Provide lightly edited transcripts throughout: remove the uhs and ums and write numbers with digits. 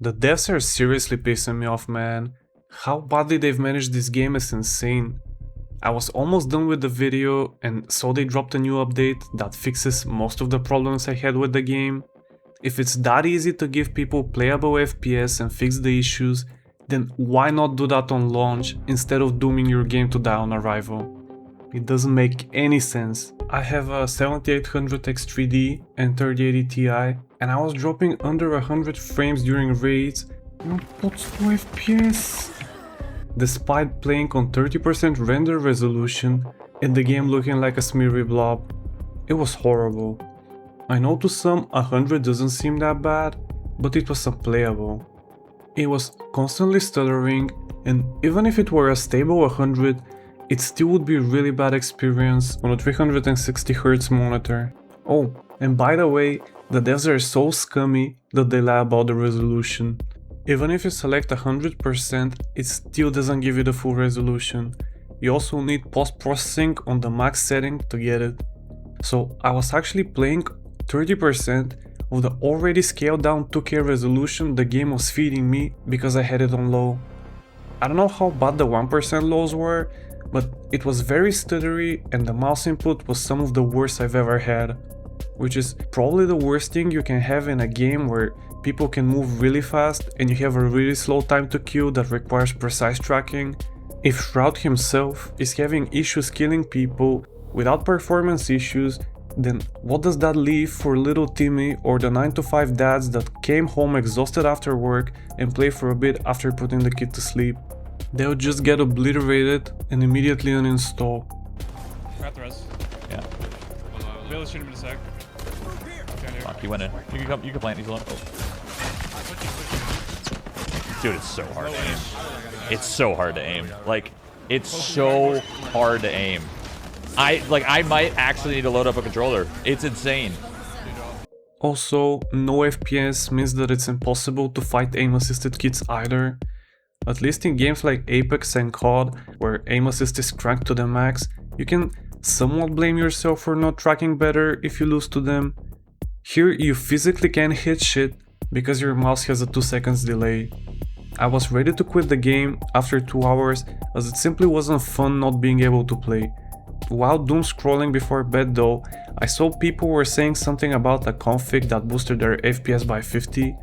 The devs are seriously pissing me off, man. How badly they've managed this game is insane. I was almost done with the video and so they dropped a new update that fixes most of the problems I had with the game. If it's that easy to give people playable FPS and fix the issues, then why not do that on launch instead of dooming your game to die on arrival? It doesn't make any sense. I have a 7800X3D and 3080 Ti and I was dropping under 100 frames during raids and what's 2 FPS? Despite playing on 30% render resolution and the game looking like a smeary blob. It was horrible. I know to some 100 doesn't seem that bad, but it was unplayable. It was constantly stuttering, and even if it were a stable 100, it still would be a really bad experience on a 360Hz monitor. Oh, and by the way, the devs are so scummy that they lie about the resolution. Even if you select 100%, it still doesn't give you the full resolution. You also need post-processing on the max setting to get it. So I was actually playing 30% of the already scaled down 2K resolution the game was feeding me because I had it on low. I don't know how bad the 1% lows were, but it was very stuttery and the mouse input was some of the worst I've ever had. Which is probably the worst thing you can have in a game where people can move really fast and you have a really slow time to kill that requires precise tracking. If Shroud himself is having issues killing people without performance issues, then what does that leave for little Timmy or the 9 to 5 dads that came home exhausted after work and play for a bit after putting the kid to sleep? They'll just get obliterated and immediately uninstall. Got the rest. Yeah. Be able to shoot him in a sec. Fuck, he went in. You can plant. He's alone. Oh. Dude, it's so hard to aim. It's so hard to aim. Like, it's so hard to aim. I might actually need to load up a controller. It's insane. Also, no FPS means that it's impossible to fight aim-assisted kits either. At least in games like Apex and COD, where aim assist is cranked to the max, you can somewhat blame yourself for not tracking better if you lose to them. Here you physically can't hit shit because your mouse has a 2 seconds delay. I was ready to quit the game after 2 hours as it simply wasn't fun not being able to play. While doom scrolling before bed though, I saw people were saying something about a config that boosted their FPS by 50.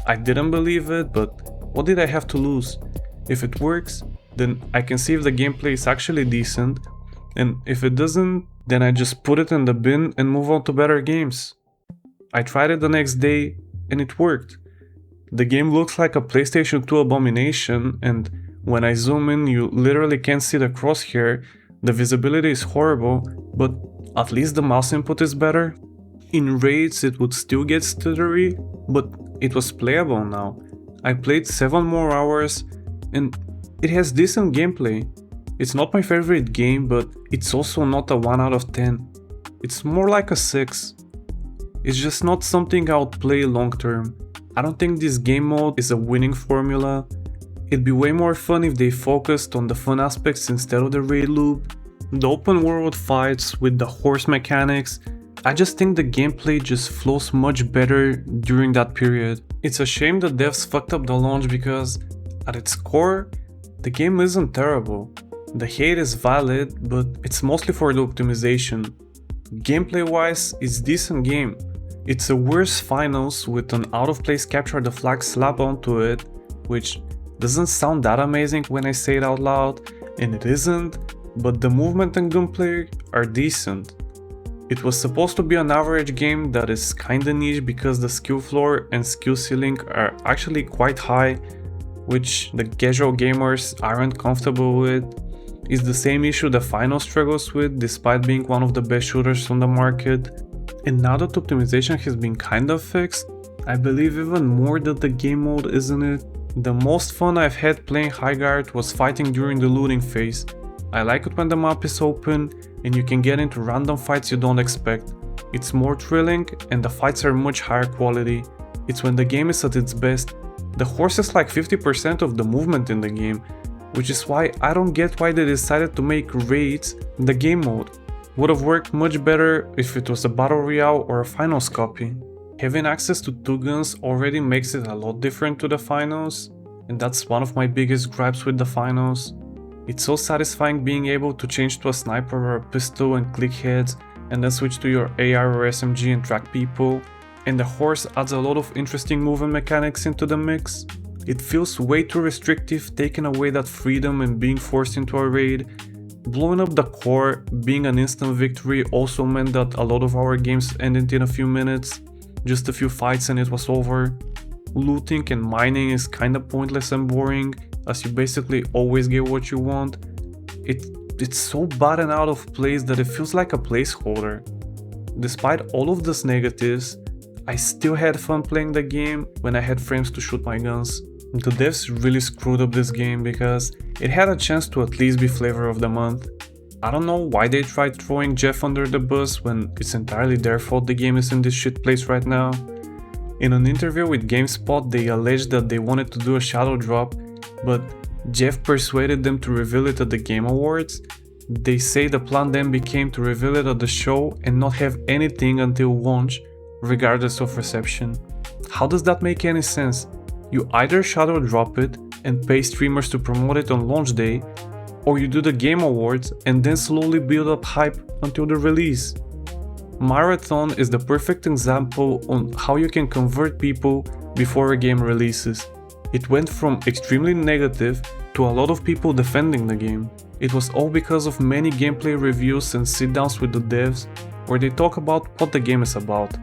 I didn't believe it, but what did I have to lose? If it works, then I can see if the gameplay is actually decent, and if it doesn't, then I just put it in the bin and move on to better games. I tried it the next day and it worked. The game looks like a PlayStation 2 abomination, and when I zoom in you literally can't see the crosshair. The visibility is horrible, but at least the mouse input is better. In raids it would still get stuttery, but it was playable now. I played 7 more hours and it has decent gameplay. It's not my favorite game, but it's also not a 1 out of 10. It's more like a 6. It's just not something I would play long term. I don't think this game mode is a winning formula. It'd be way more fun if they focused on the fun aspects instead of the raid loop, the open world fights with the horse mechanics. I just think the gameplay just flows much better during that period. It's a shame the devs fucked up the launch because, at its core, the game isn't terrible. The hate is valid, but it's mostly for the optimization. Gameplay wise, it's a decent game. It's a worse finals with an out of place capture the flag slap onto it, which doesn't sound that amazing when I say it out loud, and it isn't, but the movement and gunplay are decent. It was supposed to be an average game that is kinda niche because the skill floor and skill ceiling are actually quite high, which the casual gamers aren't comfortable with. It's the same issue the final struggles with despite being one of the best shooters on the market. And now that optimization has been kinda fixed, I believe even more that the game mode isn't it. The most fun I've had playing Highguard was fighting during the looting phase. I like it when the map is open and you can get into random fights you don't expect. It's more thrilling and the fights are much higher quality. It's when the game is at its best. The horse is like 50% of the movement in the game, which is why I don't get why they decided to make raids the game mode. Would have worked much better if it was a battle royale or a finals copy. Having access to 2 guns already makes it a lot different to the finals, and that's one of my biggest gripes with the finals. It's so satisfying being able to change to a sniper or a pistol and click heads, and then switch to your AR or SMG and track people, and the horse adds a lot of interesting movement mechanics into the mix. It feels way too restrictive, taking away that freedom and being forced into a raid. Blowing up the core, being an instant victory, also meant that a lot of our games ended in a few minutes, just a few fights and it was over. Looting and mining is kinda pointless and boring, as you basically always get what you want. It's so bad and out of place that it feels like a placeholder. Despite all of these negatives, I still had fun playing the game when I had frames to shoot my guns. The devs really screwed up this game because it had a chance to at least be flavor of the month. I don't know why they tried throwing Geoff under the bus when it's entirely their fault the game is in this shit place right now. In an interview with GameSpot, they alleged that they wanted to do a shadow drop, but Geoff persuaded them to reveal it at the Game Awards. They say the plan then became to reveal it at the show and not have anything until launch, regardless of reception. How does that make any sense? You either shadow drop it and pay streamers to promote it on launch day, or you do the Game Awards and then slowly build up hype until the release. Marathon is the perfect example on how you can convert people before a game releases. It went from extremely negative to a lot of people defending the game. It was all because of many gameplay reviews and sit-downs with the devs, where they talk about what the game is about.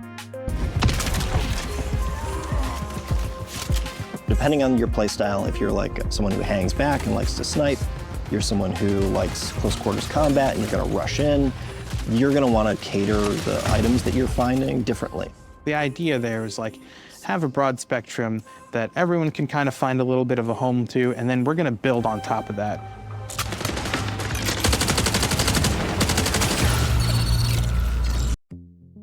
Depending on your playstyle, if you're like someone who hangs back and likes to snipe, you're someone who likes close quarters combat and you're gonna rush in, you're gonna wanna cater the items that you're finding differently. The idea there is like, have a broad spectrum that everyone can kind of find a little bit of a home to, and then we're gonna build on top of that.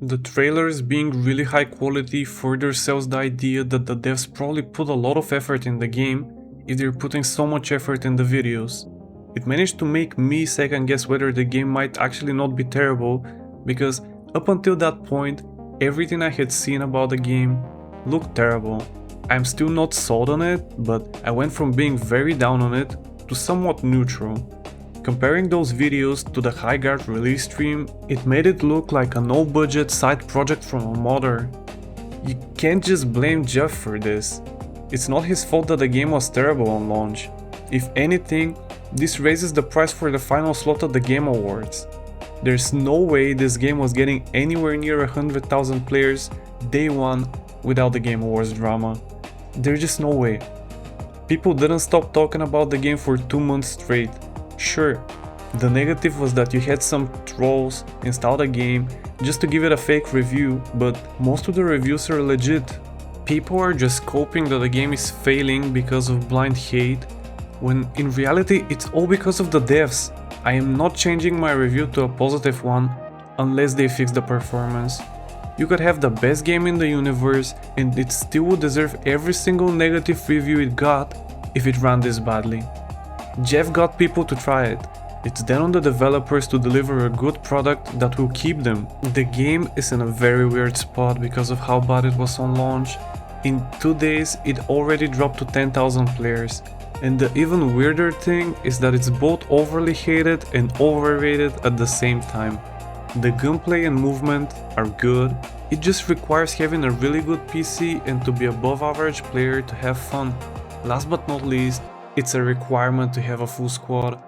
The trailers being really high quality further sells the idea that the devs probably put a lot of effort in the game if they're putting so much effort in the videos. It managed to make me second guess whether the game might actually not be terrible, because up until that point, everything I had seen about the game looked terrible. I'm still not sold on it, but I went from being very down on it to somewhat neutral. Comparing those videos to the Highguard release stream, it made it look like a no-budget side project from a modder. You can't just blame Geoff for this. It's not his fault that the game was terrible on launch. If anything, this raises the price for the final slot at the Game Awards. There's no way this game was getting anywhere near 100,000 players day one without the Game Awards drama. There's just no way. People didn't stop talking about the game for 2 months straight. Sure, the negative was that you had some trolls install the game just to give it a fake review, but most of the reviews are legit. People are just coping that the game is failing because of blind hate, when in reality it's all because of the devs. I am not changing my review to a positive one unless they fix the performance. You could have the best game in the universe and it still would deserve every single negative review it got if it ran this badly. Geoff got people to try it. It's then on the developers to deliver a good product that will keep them. The game is in a very weird spot because of how bad it was on launch. In 2 days it already dropped to 10,000 players. And the even weirder thing is that it's both overly hated and overrated at the same time. The gunplay and movement are good, it just requires having a really good PC and to be above average player to have fun. Last but not least, it's a requirement to have a full squad.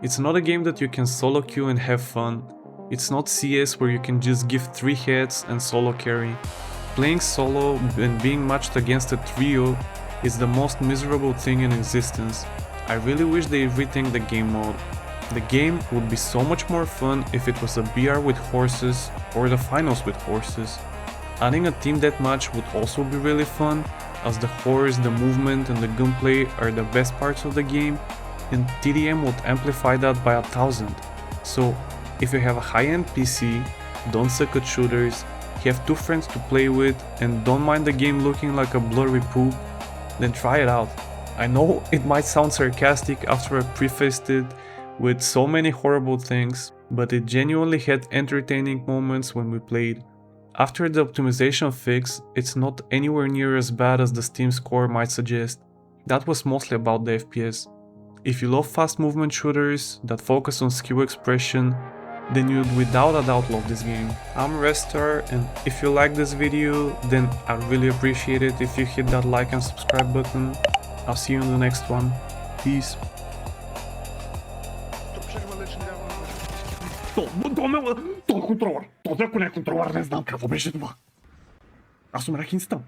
It's not a game that you can solo queue and have fun. It's not CS where you can just give 3 heads and solo carry. Playing solo and being matched against a trio is the most miserable thing in existence. I really wish they rethink the game mode. The game would be so much more fun if it was a BR with horses or the finals with horses. Adding a team deathmatch would also be really fun, as the horse, the movement and the gunplay are the best parts of the game, and TDM would amplify that by 1,000. So if you have a high-end PC, don't suck at shooters, have 2 friends to play with and don't mind the game looking like a blurry poop, then try it out. I know it might sound sarcastic after I prefaced it with so many horrible things, but it genuinely had entertaining moments when we played. After the optimization fix, it's not anywhere near as bad as the Steam score might suggest. That was mostly about the FPS. If you love fast movement shooters that focus on skill expression, then you'd without a doubt love this game. I'm Restar, and if you like this video, then I'd really appreciate it if you hit that like and subscribe button. I'll see you in the next one. Peace. Tot controlar. Tot dracu ne controlar, ne znam kako beže dva. A su mrak instant.